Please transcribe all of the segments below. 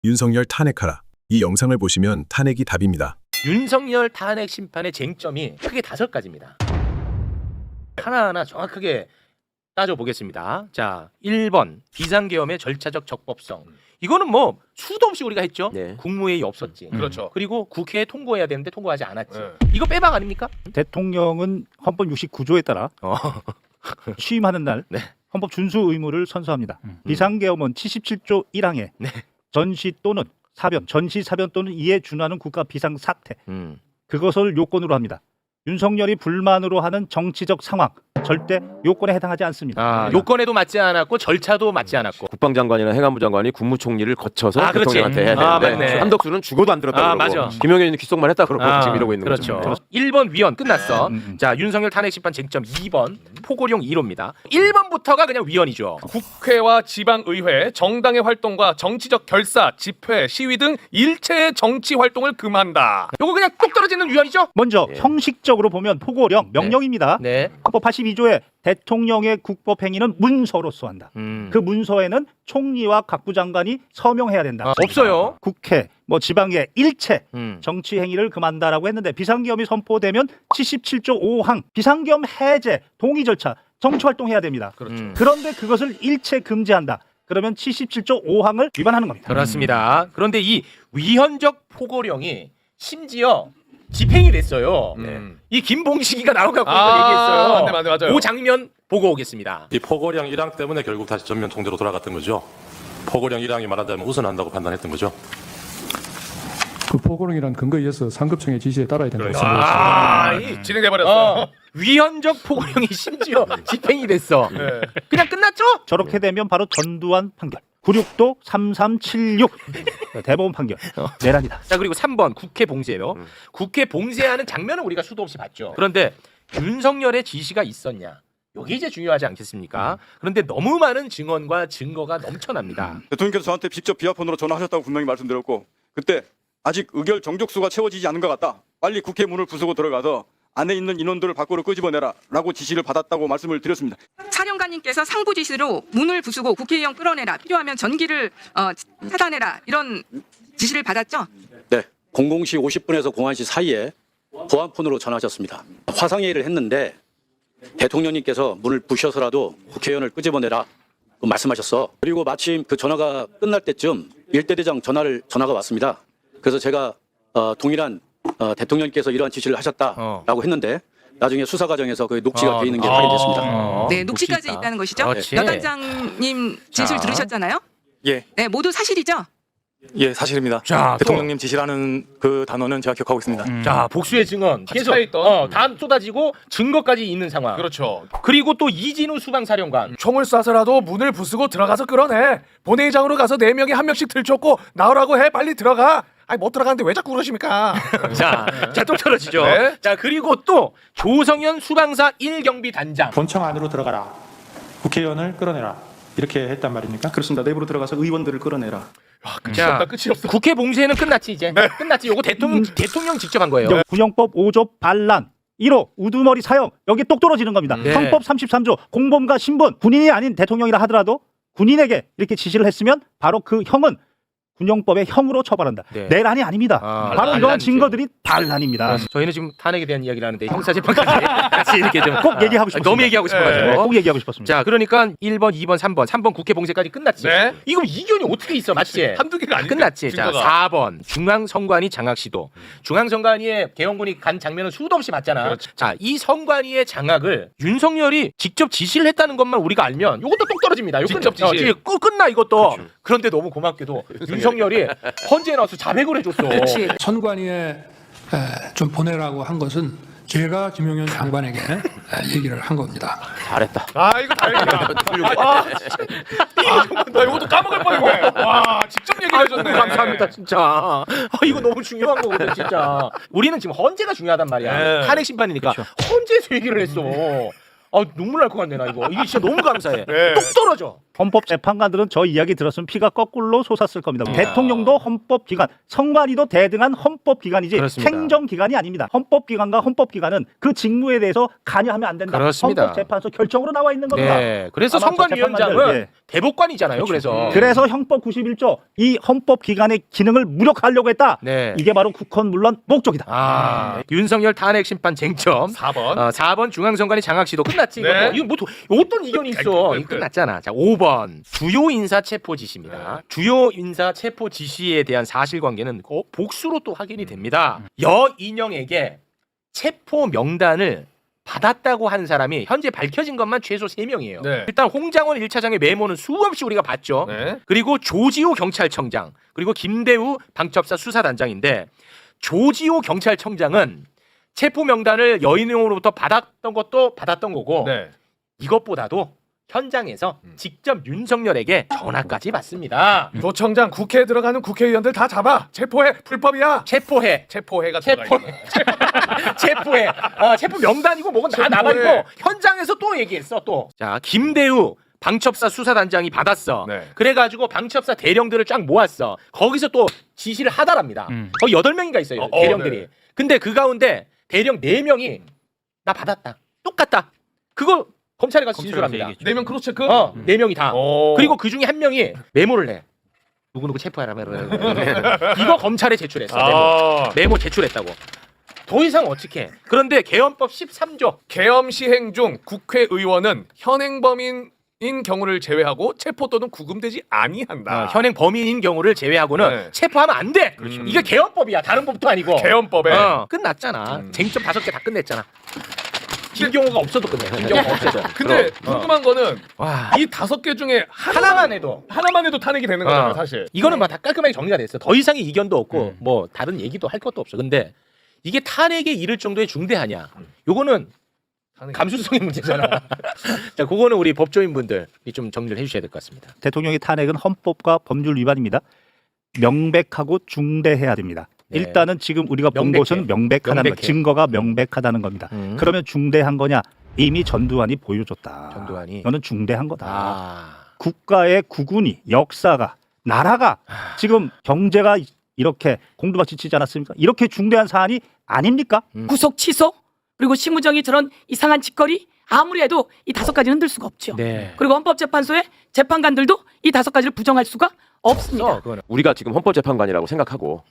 윤석열 탄핵하라. 이 영상을 보시면 탄핵이 답입니다. 윤석열 탄핵 심판의 쟁점이 크게 5가지입니다. 하나하나 정확하게 따져보겠습니다. 자, 1번 비상계엄의 절차적 적법성. 이거는 뭐 수도 없이 우리가 했죠. 네. 국무회의 없었지. 그렇죠. 그리고 국회에 통과해야 되는데 통과하지 않았지. 이거 빼박 아닙니까? 대통령은 헌법 69조에 따라 취임하는 날 네. 헌법 준수 의무를 선서합니다. 비상계엄은 77조 1항에 네. 전시 또는 사변, 전시 사변 또는 이에 준하는 국가 비상 사태 그것을 요건으로 합니다. 윤석열이 불만으로 하는 정치적 상황 절대 요건에 해당하지 않습니다. 아, 요건에도 맞지 않았고 절차도 맞지 않았고. 국방장관이나 행안부 장관이 국무총리를 거쳐서 아, 그렇지. 대통령한테 해야 아, 되는데 맞네. 한덕수는 죽어도 안 들었다 아, 그러고 맞아. 김영현이 귓속만 했다 그러고 지금 이러고 있는 그렇죠. 거죠. 1번 위헌 끝났어. 자, 윤석열 탄핵 심판 쟁점 2번 포고령 1호입니다. 1번부터가 그냥 위헌이죠. 국회와 지방의회, 정당의 활동과 정치적 결사, 집회, 시위 등 일체의 정치 활동을 금한다. 요거 그냥 똑 떨어지는 위헌이죠? 먼저 형식적으로 보면 포고령, 명령입니다. 네. 헌법 82조에 대통령의 국법 행위는 문서로서 한다. 그 문서에는 총리와 각부 장관이 서명해야 된다. 없어요. 국회, 뭐 지방의 일체 정치 행위를 금한다라고 했는데 비상계엄이 선포되면 77조 5항 비상계엄 해제 동의 절차 정치 활동해야 됩니다. 그렇죠. 그런데 그것을 일체 금지한다. 그러면 77조 5항을 위반하는 겁니다. 그렇습니다. 그런데 이 위헌적 포고령이 심지어 집행이 됐어요. 이 김봉식이가 나와갖고 이걸 얘기했어요. 네, 맞아요. 그 장면 보고 오겠습니다. 이 포고령 1항 때문에 결국 다시 전면 통제로 돌아갔던 거죠. 포고령 1항이 말한다면 우선한다고 판단했던 거죠. 그 포고령이란 근거에 의해서 상급청의 지시에 따라야 된다고 말씀드렸습니다. 이 진행돼버렸어. 위헌적 포고령이 심지어 집행이 됐어. 네. 그냥 끝났죠? 저렇게 되면 바로 전두환 판결. 96도 3376 대법원 판결 내란이다. 자, 그리고 3번 국회 봉쇄요. 국회 봉쇄하는 장면은 우리가 수도 없이 봤죠. 그런데 윤석열의 지시가 있었냐? 이게 이제 중요하지 않겠습니까? 그런데 너무 많은 증언과 증거가 넘쳐납니다. 대통령께서 저한테 직접 비화폰으로 전화하셨다고 분명히 말씀드렸고 그때 아직 의결 정족수가 채워지지 않은 것 같다. 빨리 국회 문을 부수고 들어가서 안에 있는 인원들을 밖으로 끄집어내라 라고 지시를 받았다고 말씀을 드렸습니다. 사령관님께서 상부 지시로 문을 부수고 국회의원 끌어내라, 필요하면 전기를 차단해라, 이런 지시를 받았죠? 네, 00시 50분에서 01시 사이에 보안폰으로 전화하셨습니다. 화상회의를 했는데 대통령님께서 문을 부셔서라도 국회의원을 끄집어내라 말씀하셨어. 그리고 마침 그 전화가 끝날 때쯤 일대대장 전화가 왔습니다. 그래서 제가 동일한 대통령님께서 이러한 지시를 하셨다라고 했는데 나중에 수사 과정에서 그 녹취가 돼 있는 게 확인됐습니다. 네, 녹취까지 있다는 것이죠? 그렇지. 여단장님 지시를 자. 들으셨잖아요? 예, 네, 모두 사실이죠? 예, 사실입니다. 자, 대통령님 지시라는 그 단어는 제가 기억하고 있습니다. 자, 복수의 증언 계속 차있던. 다 쏟아지고 증거까지 있는 상황. 그렇죠. 그리고 또 이진우 수방사령관. 총을 쏴서라도 문을 부수고 들어가서 끌어내. 본회의장으로 가서 4명이 한 명씩 들쫓고 나오라고 해. 빨리 들어가. 아니 못 들어가는데 왜 자꾸 그러십니까? 자, 또 떨어지죠. 네. 자, 그리고 또 조성현 수방사 1경비 단장. 본청 안으로 들어가라. 국회의원을 끌어내라. 이렇게 했단 말입니까? 그렇습니다. 내부로 들어가서 의원들을 끌어내라. 끝이 없다. 끝이 없어. 국회 봉쇄는 끝났지 이제. 끝났지. 요거 대통령 직접 한 거예요. 군영법 5조 반란 1호 우두머리 사형 여기 똑 떨어지는 겁니다. 네. 헌법 33조 공범과 신분 군인이 아닌 대통령이라 하더라도 군인에게 이렇게 지시를 했으면 바로 그 형은 군용법의 형으로 처벌한다. 네. 내란이 아닙니다. 바로 반란이죠. 이러한 증거들이 반란입니다. 저희는 지금 탄핵에 대한 이야기를 하는데 형사재판까지 같이 이렇게 좀 꼭 얘기하고 싶었습니다. 너무 얘기하고 싶어가지고. 네, 꼭 얘기하고 싶었습니다. 자, 그러니까 1번, 2번, 3번 국회 봉쇄까지 끝났지. 네. 이거 이견이 어떻게 있어, 맞지? 한두 개가 아닌데. 끝났지. 자, 증거가. 4번 중앙선관위 장악 시도. 중앙선관위에 개헌군이 간 장면은 수도 없이 봤잖아. 그렇죠. 자, 이 선관위의 장악을 윤석열이 직접 지시를 했다는 것만 우리가 알면 이것도 똑 떨어집니다. 직접 지시. 끝나 이것도. 그런데 너무 고맙게도 윤석열이 헌재에 나와서 자백을 해줬어. 선관위에 좀 보내라고 한 것은 제가 김용현 장관에게 얘기를 한 겁니다. 잘했다. 아 이거 다행이다. 나 이것도 까먹을 뻔했네. 와 직접 얘기를 해줬네. 감사합니다 진짜. 이거 너무 중요한 거거든 진짜. 우리는 지금 헌재가 중요하단 말이야. 네. 탄핵 심판이니까 헌재에서 얘기를 했어. 눈물 날 것 같네 나 이거. 이게 진짜 너무 감사해. 네. 똑 떨어져. 헌법재판관들은 저 이야기 들었으면 피가 거꾸로 솟았을 겁니다. 대통령도 헌법기관, 선관위도 대등한 헌법기관이지 그렇습니다. 행정기관이 아닙니다. 헌법기관과 헌법기관은 그 직무에 대해서 관여하면 안 된다. 그렇습니다. 헌법재판소 결정으로 나와 있는 겁니다. 네. 그래서 아마 저 선관위원장은 재판관들, 대법관이잖아요. 그래서 헌법 91조 이 헌법기관의 기능을 무력화하려고 했다. 네. 이게 바로 국헌 물론 목적이다. 윤석열 탄핵 심판 쟁점 4번. 4번 중앙선관위 장학시도 끝났지. 네. 이거 뭐 어떤 이견이 있어? 이거 끝났잖아. 자, 5번 주요 인사 체포 지시입니다. 주요 인사 체포 지시에 대한 사실관계는 복수로 또 확인이 됩니다. 여인영에게 체포 명단을 받았다고 하는 사람이 현재 밝혀진 것만 최소 3명이에요. 네. 일단 홍장원 1차장의 메모는 수없이 우리가 봤죠. 네. 그리고 조지호 경찰청장, 그리고 김대우 방첩사 수사단장인데 조지호 경찰청장은 체포 명단을 여인영으로부터 받았던 것도 받았던 거고 네. 이것보다도 현장에서 직접 윤석열에게 전화까지 받습니다. 도청장 국회에 들어가는 국회의원들 다 잡아. 체포해. 불법이야. 체포해. 체포해가 들어가 체포해. 있구나. 체포해. 체포 명단이고 뭐건 다 나가 있고 현장에서 또 얘기했어 또. 자, 김대우 방첩사 수사단장이 받았어. 네. 그래가지고 방첩사 대령들을 쫙 모았어. 거기서 또 지시를 하다랍니다. 거의 8명인가 있어요. 대령들이. 네. 근데 그 가운데 대령 4명이 나 받았다. 똑같다. 그거 검찰에 가서 진술합니다. 4명 크로스 체크? 4명이 다. 오. 그리고 그 중에 한 명이 메모를 해. 누구누구 체포하라. 이거 검찰에 제출했어. 메모 제출했다고. 더 이상 어떻게 해? 그런데 개헌법 13조. 계엄 시행 중 국회의원은 현행 범인인 경우를 제외하고 체포 또는 구금되지 아니한다. 현행 범인인 경우를 제외하고는 네. 체포하면 안 돼. 이게 개헌법이야. 다른 법도 아니고. 계엄법에 끝났잖아. 쟁점 5개 다 끝냈잖아. 김경호가 없어도 끝내. 김경호가 없어도. 근데 궁금한 거는 와. 이 5개 중에 하나만 해도 탄핵이 되는 거잖아요, 사실. 이거는 막 다 깔끔하게 정리가 됐어. 더 이상의 이견도 없고 뭐 다른 얘기도 할 것도 없어. 근데 이게 탄핵에 이를 정도의 중대하냐? 요거는 감수성의 문제잖아. 자, 그거는 우리 법조인분들이 좀 정리를 해주셔야 될 것 같습니다. 대통령의 탄핵은 헌법과 법률 위반입니다. 명백하고 중대해야 됩니다. 네. 일단은 지금 우리가 본 명백해. 것은 명백하다는 것, 명백해. 증거가 명백하다는 겁니다. 그러면 중대한 거냐? 이미 전두환이 보여줬다. 전두환이. 이거는 중대한 거다. 국가의 국운이, 역사가, 나라가 지금 경제가 이렇게 공두박질 치지 않았습니까? 이렇게 중대한 사안이 아닙니까? 구속 취소 그리고 심우정이 저런 이상한 짓거리 아무리 해도 이 5가지는 흔들 수가 없죠. 네. 그리고 헌법재판소의 재판관들도 이 5가지를 부정할 수가 없습니다. 우리가 지금 헌법재판관이라고 생각하고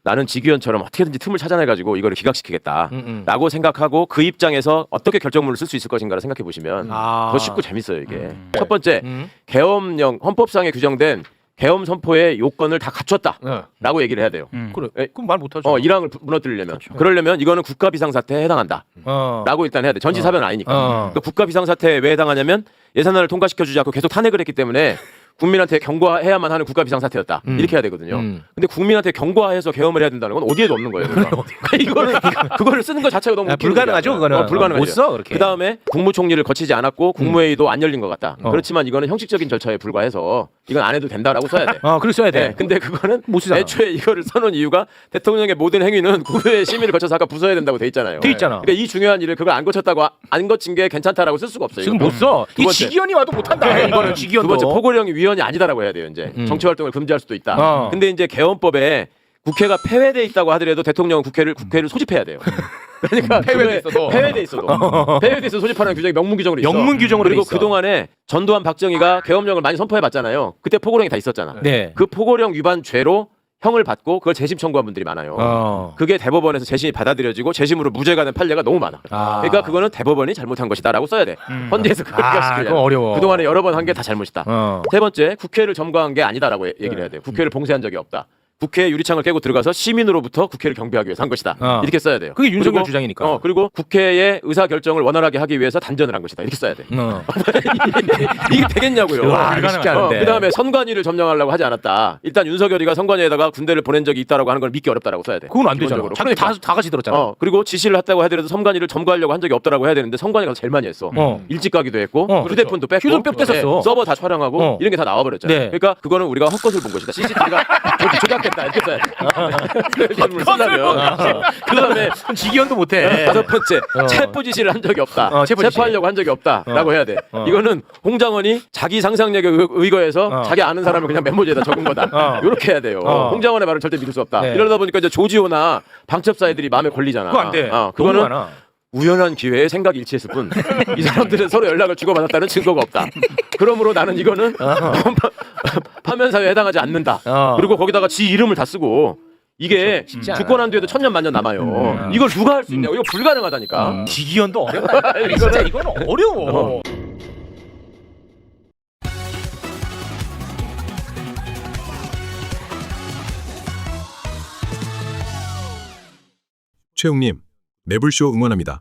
나는 지규현처럼 어떻게든지 틈을 찾아내가지고 이거를 기각시키겠다라고 생각하고 그 입장에서 어떻게 결정문을 쓸 수 있을 것인가를 생각해 보시면 더 쉽고 재밌어요 이게. 첫 번째, 계엄령 헌법상에 규정된 계엄 선포의 요건을 다 갖췄다라고 얘기를 해야 돼요. 그래. 그럼 말 못하죠. 1항을 무너뜨리려면. 그러려면 이거는 국가 비상사태에 해당한다라고 일단 해야 돼. 전시사변은 아니니까. 그러니까 국가 비상사태에 왜 해당하냐면 예산안을 통과시켜주지 않고 계속 탄핵을 했기 때문에 국민한테 경고해야만 하는 국가 비상사태였다. 이렇게 해야 되거든요. 근데 국민한테 경고해서 계엄을 해야 된다는 건 어디에도 없는 거예요. 그거를 쓰는 것 자체가 너무 불가능하죠. 그거는 불가능하죠. 못 써, 그렇게. 그다음에 국무총리를 거치지 않았고 국무회의도 안 열린 것 같다. 그렇지만 이거는 형식적인 절차에 불과해서 이건 안 해도 된다라고 써야 돼. 그렇게 써야 돼. 네, 근데 그거는 못 쓰잖아. 애초에 이거를 써놓은 이유가 대통령의 모든 행위는 국회 심의를 거쳐서 아까 부서야 된다고 돼 있잖아요. 돼 있잖아. 그러니까 이 중요한 일을 그걸 안 거쳤다고 안 거친 게 괜찮다라고 쓸 수가 없어요. 지금 이거. 못 써. 두 이 번째. 지기현이 와도 못한다. 이거는 지기현도. 두 번째, 포고령이 위헌이 아니다라고 해야 돼요. 이제 정치 활동을 금지할 수도 있다. 근데 이제 계엄법에 국회가 폐회돼 있다고 하더라도 대통령은 국회를 소집해야 돼요. 그러니까 폐회돼 있어도 소집하는 규정이 명문 규정으로 있어. 명문 규정으로 그리고 돼 있어. 그동안에 전두환 박정희가 계엄령을 많이 선포해 봤잖아요. 그때 포고령이 다 있었잖아. 네. 그 포고령 위반 죄로 형을 받고 그걸 재심 청구한 분들이 많아요. 그게 대법원에서 재심이 받아들여지고 재심으로 무죄가 된 판례가 너무 많아. 그러니까 그거는 대법원이 잘못한 것이다라고 써야 돼. 헌재에서 그걸 기각시키려면. 그건 어려워. 그동안에 여러 번 한 게 다 잘못이다. 세 번째, 국회를 점거한 게 아니다라고 얘기를 해야 돼요. 국회를 봉쇄한 적이 없다. 국회 유리창을 깨고 들어가서 시민으로부터 국회를 경비하기 위해서 한 것이다. 이렇게 써야 돼요. 그게 윤석열 그리고, 주장이니까. 그리고 국회의 의사 결정을 원활하게 하기 위해서 단전을 한 것이다. 이렇게 써야 돼. 이게 되겠냐고요. 와, 이거 쉽지 않은데. 그다음에 선관위를 점령하려고 하지 않았다. 일단 윤석열이가 선관위에다가 군대를 보낸 적이 있다라고 하는 걸 믿기 어렵다라고 써야 돼. 그건 안 되잖아. 기본적으로. 자기 다 같이 들었잖아. 그리고 지시를 했다고 하더라도 선관위를 점거하려고 한 적이 없다라고 해야 되는데 선관위 가서 제일 많이 했어. 일찍 가기도 했고 휴대폰도 뺐고 휴대폰 뺐었어. 서버 다 촬영하고 이런 게 다 나와버렸잖아요. 네. 그러니까 그거는 우리가 헛것을 본 것이다. CCTV가 조작 좋겠다 이렇게 써야 돼. 예문을 쓰려면 그다음에 직위원도 못해. 5번째 체포 지시를 한 적이 없다. 체포 지시. 체포하려고 한 적이 없다라고 해야 돼. 이거는 홍장원이 자기 상상력에 의거해서 자기 아는 사람을 그냥 메모지에다 적은 거다. 이렇게 해야 돼요. 홍장원의 말을 절대 믿을 수 없다. 네. 이러다 보니까 이제 조지호나 방첩사 애들이 마음에 걸리잖아. 그거 안 돼. 그거는 너무 많아. 우연한 기회에 생각이 일치했을 뿐 이 사람들은 서로 연락을 주고받았다는 증거가 없다. 그러므로 나는 이거는 파면사회에 해당하지 않는다. 그리고 거기다가 지 이름을 다 쓰고 이게 주권한 뒤에도 천년만년 남아요. 이걸 누가 할 수 있냐고. 이거 불가능하다니까. 직위원도 어렵다. 진짜 이건 어려워. 최웅님, 매불쇼 응원합니다.